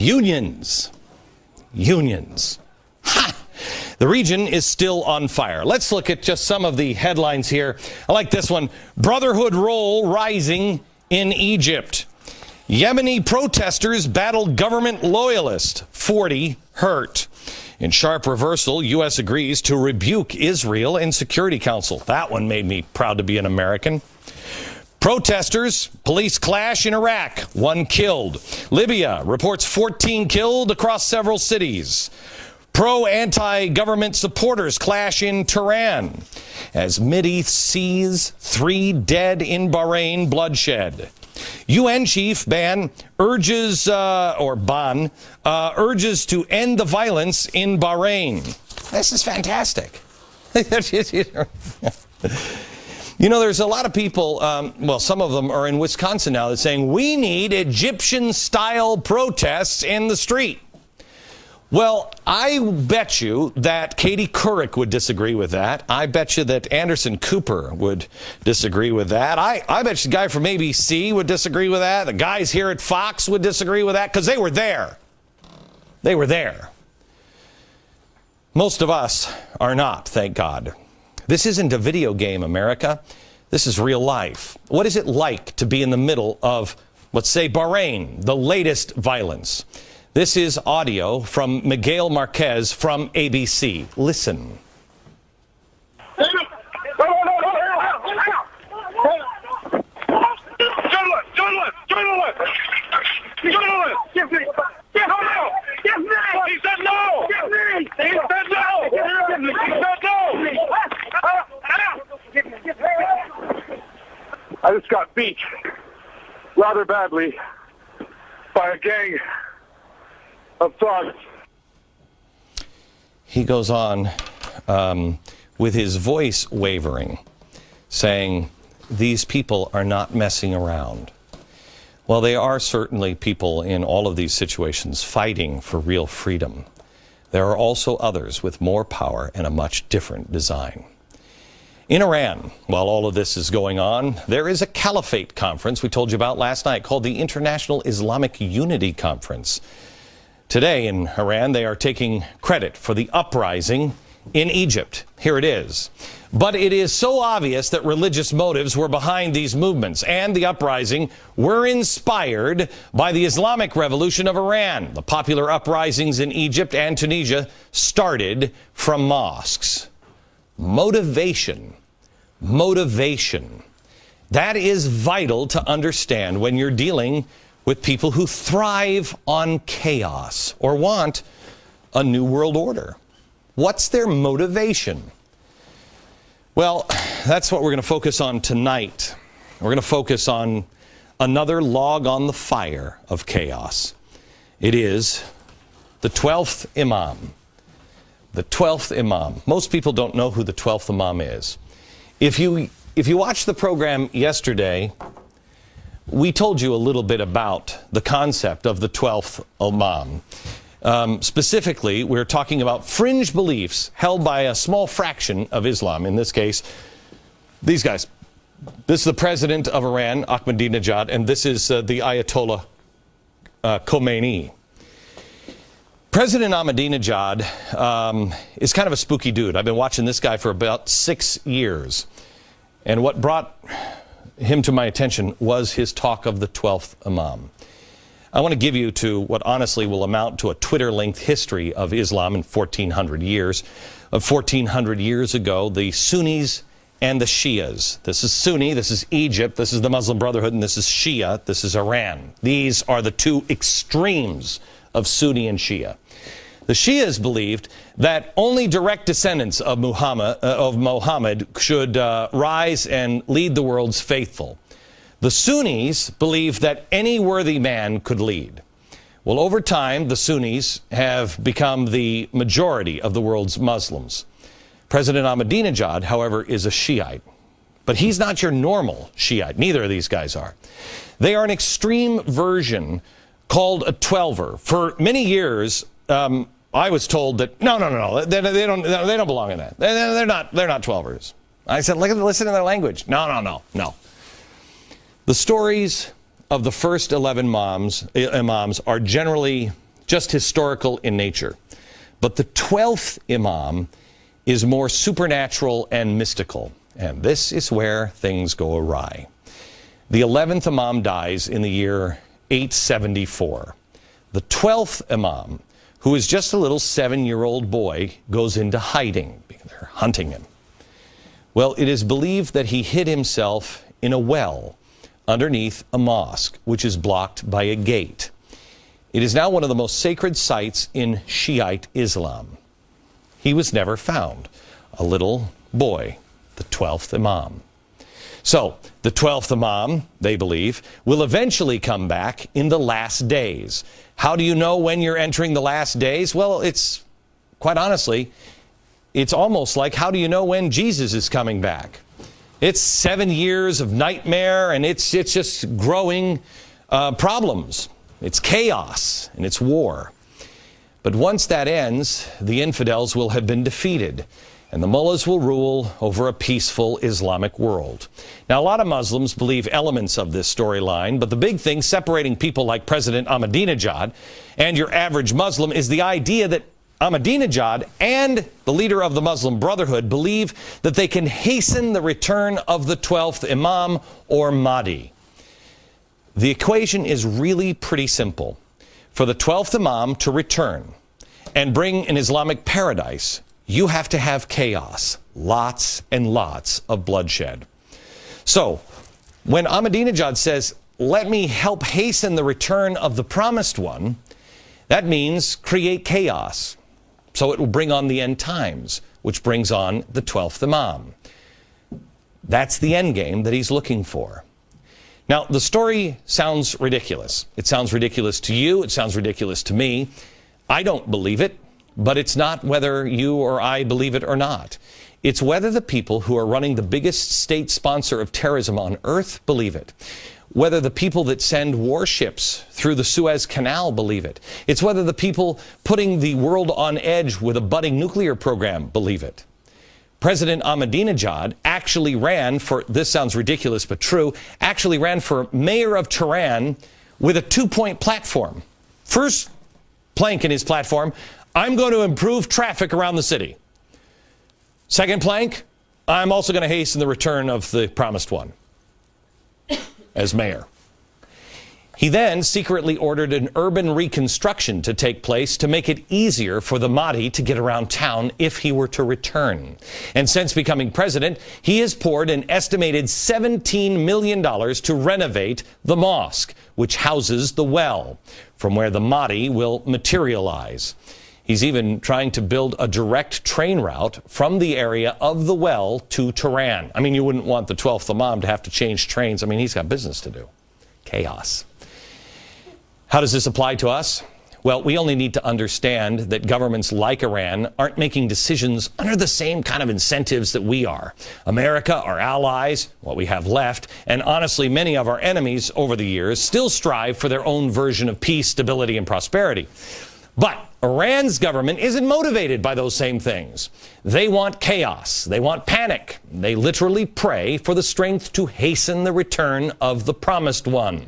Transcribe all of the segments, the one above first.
Unions. Unions. Ha! The region is still on fire. Let's look at just some of the headlines here. I like this one. Brotherhood role rising in Egypt. Yemeni protesters battled government loyalist. 40 hurt. In sharp reversal, U.S. agrees to rebuke Israel in Security Council. That one made me proud to be an American. Protesters, police clash in Iraq, 1 killed. Libya reports 14 killed across several cities. Pro-anti-government supporters clash in Tehran. As Mideast sees 3 dead in Bahrain, bloodshed. UN chief urges to end the violence in Bahrain. This is fantastic. You know, there's a lot of people, well, some of them are in Wisconsin now, that's saying we need Egyptian-style protests in the street. Well, I bet you that Katie Couric would disagree with that. I bet you that Anderson Cooper would disagree with that. I bet you the guy from ABC would disagree with that. The guys here at Fox would disagree with that because they were there. They were there. Most of us are not, thank God. This isn't a video game, America. This is real life. What is it like to be in the middle of, let's say, Bahrain, the latest violence? This is audio from Miguel Marquez from ABC. Listen. I just got beat rather badly by a gang of thugs. He goes on with his voice wavering, saying, these people are not messing around. Well, they are certainly people in all of these situations fighting for real freedom. There are also others with more power and a much different design. In Iran, while all of this is going on, there is a caliphate conference we told you about last night called the International Islamic Unity Conference. Today in Iran, they are taking credit for the uprising in Egypt. Here it is. But it is so obvious that religious motives were behind these movements, and the uprising were inspired by the Islamic Revolution of Iran. The popular uprisings in Egypt and Tunisia started from mosques. Motivation. Motivation. That is vital to understand when you're dealing with people who thrive on chaos or want a new world order. What's their motivation? Well, that's what we're going to focus on tonight. We're going to focus on another log on the fire of chaos. It is the 12th Imam. The 12th Imam. Most people don't know who the 12th Imam is. If you watched the program yesterday, we told you a little bit about the concept of the 12th Imam. Specifically, we're talking about fringe beliefs held by a small fraction of Islam. In this case, these guys. This is the president of Iran, Ahmadinejad, and this is the Ayatollah Khomeini. President Ahmadinejad is kind of a spooky dude. I've been watching this guy for about 6 years. And what brought him to my attention was his talk of the 12th Imam. I want to give you to what honestly will amount to a Twitter-length history of Islam in 1,400 years. Of 1,400 years ago, the Sunnis and the Shias. This is Sunni, this is Egypt, this is the Muslim Brotherhood, and this is Shia, this is Iran. These are the two extremes of Sunni and Shia. The Shias believed that only direct descendants of Muhammad should rise and lead the world's faithful. The Sunnis believed that any worthy man could lead. Well, over time, the Sunnis have become the majority of the world's Muslims. President Ahmadinejad, however, is a Shiite. But he's not your normal Shiite. Neither of these guys are. They are an extreme version called a Twelver. For many years, I was told that no, they don't belong in that. They're not Twelvers. I said, listen to their language. No. The stories of the first 11 imams are generally just historical in nature. But the 12th Imam is more supernatural and mystical. And this is where things go awry. The 11th Imam dies in the year 874. The 12th Imam, who is just a little 7-year-old boy, goes into hiding because they're hunting him. Well, it is believed that he hid himself in a well underneath a mosque, which is blocked by a gate. It is now one of the most sacred sites in Shiite Islam. He was never found. A little boy, the 12th Imam. So, the 12th Imam, they believe, will eventually come back in the last days. How do you know when you're entering the last days? Well, it's, quite honestly, it's almost like, how do you know when Jesus is coming back? It's 7 years of nightmare, and it's just growing problems. It's chaos, and it's war. But once that ends, the infidels will have been defeated, and the mullahs will rule over a peaceful Islamic world. Now, a lot of Muslims believe elements of this storyline, but the big thing separating people like President Ahmadinejad and your average Muslim is the idea that Ahmadinejad and the leader of the Muslim Brotherhood believe that they can hasten the return of the 12th Imam or Mahdi. The equation is really pretty simple. For the 12th Imam to return and bring an Islamic paradise, you have to have chaos, lots and lots of bloodshed. So, when Ahmadinejad says, let me help hasten the return of the promised one, that means create chaos. So it will bring on the end times, which brings on the 12th Imam. That's the end game that he's looking for. Now, the story sounds ridiculous. It sounds ridiculous to you. It sounds ridiculous to me. I don't believe it, but it's not whether you or I believe it or not. It's whether the people who are running the biggest state sponsor of terrorism on earth believe it. Whether the people that send warships through the Suez Canal believe it. It's whether the people putting the world on edge with a budding nuclear program believe it. President Ahmadinejad actually ran for, this sounds ridiculous but true, actually ran for mayor of Tehran with a 2-point platform. First plank in his platform, I'm going to improve traffic around the city. Second plank, I'm also going to hasten the return of the promised one as mayor. He then secretly ordered an urban reconstruction to take place to make it easier for the Mahdi to get around town if he were to return. And since becoming president, he has poured an estimated $17 million to renovate the mosque, which houses the well, from where the Mahdi will materialize. He's even trying to build a direct train route from the area of the well to Tehran. I mean, you wouldn't want the 12th Imam to have to change trains. I mean, he's got business to do. Chaos. How does this apply to us? Well, we only need to understand that governments like Iran aren't making decisions under the same kind of incentives that we are. America, our allies, what we have left, and honestly, many of our enemies over the years still strive for their own version of peace, stability, and prosperity. But Iran's government isn't motivated by those same things. They want chaos. They want panic. They literally pray for the strength to hasten the return of the promised one.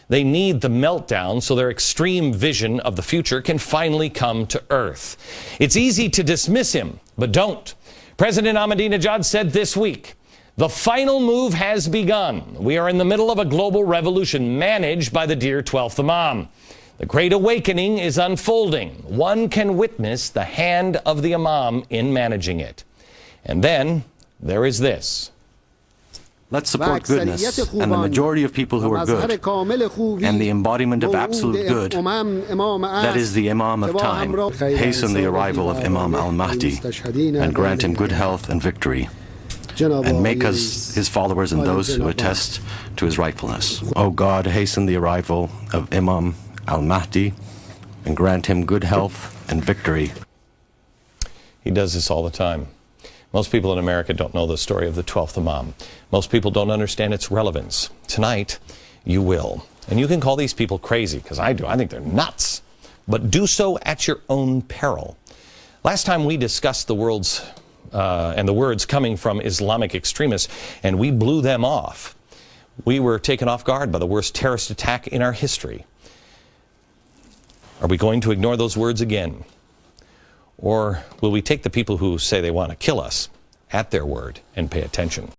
They need the meltdown so their extreme vision of the future can finally come to earth. It's easy to dismiss him, but don't. President Ahmadinejad said this week, the final move has begun. We are in the middle of a global revolution managed by the dear 12th Imam. The Great Awakening is unfolding. One can witness the hand of the Imam in managing it. And then there is this. Let's support goodness and the majority of people who are good and the embodiment of absolute good. That is the Imam of time. Hasten the arrival of Imam al-Mahdi and grant him good health and victory. And make us his followers and those who attest to his rightfulness. O God, hasten the arrival of Imam al-Mahdi and grant him good health and victory. He does this all the time. Most people in America don't know the story of the 12th Imam. Most people don't understand its relevance. Tonight, you will. And you can call these people crazy, because I do. I think they're nuts. But do so at your own peril. Last time we discussed the words and the words coming from Islamic extremists, and we blew them off. We were taken off guard by the worst terrorist attack in our history. Are we going to ignore those words again? Or will we take the people who say they want to kill us at their word and pay attention?